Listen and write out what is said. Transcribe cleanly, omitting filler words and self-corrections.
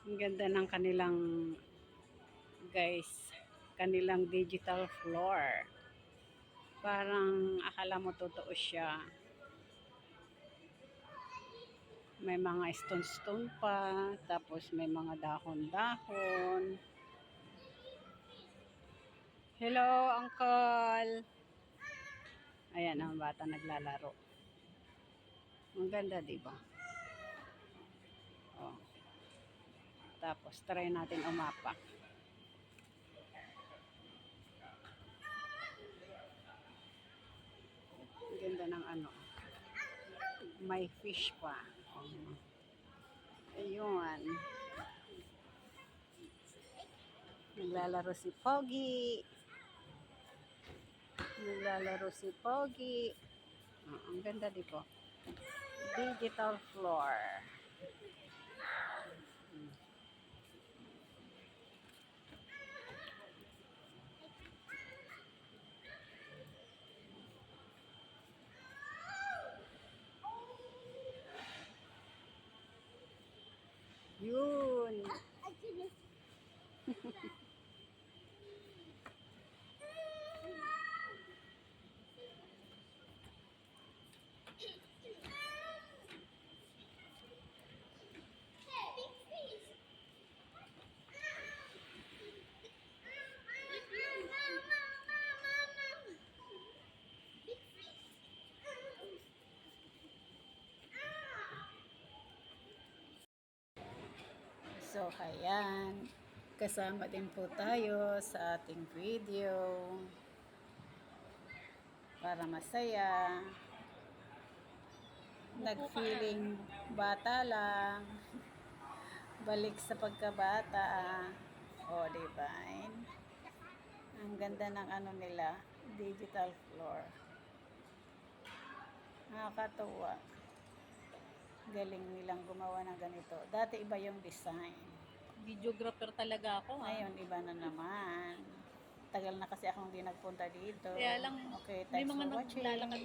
Ang ganda ng kanilang, guys, kanilang digital floor. Parang akala mo totoo siya. May mga stone-stone pa, tapos may mga dahon-dahon. Hello, Uncle! Ayan ang bata naglalaro. Ang ganda, diba? Oh. Tapos, try natin umapak. Ang ganda ng ano. May fish pa. Ayun. Naglalaro si Pogi. Naglalaro si Pogi. Ang ganda, diba? Digital floor. Yun. So, ayan. Kasama din po tayo sa ating video para masaya. Nag-feeling bata lang. Balik sa pagkabata. O, diba? Ang ganda ng ano nila, digital floor. Nakakatuwa. Galing nilang gumawa ng ganito. Dati iba yung design. Videographer talaga ako. Ngayon, iba na naman. Tagal na kasi akong hindi nagpunta dito. Kaya lang, Okay, may thanks mga for watching. naglalakad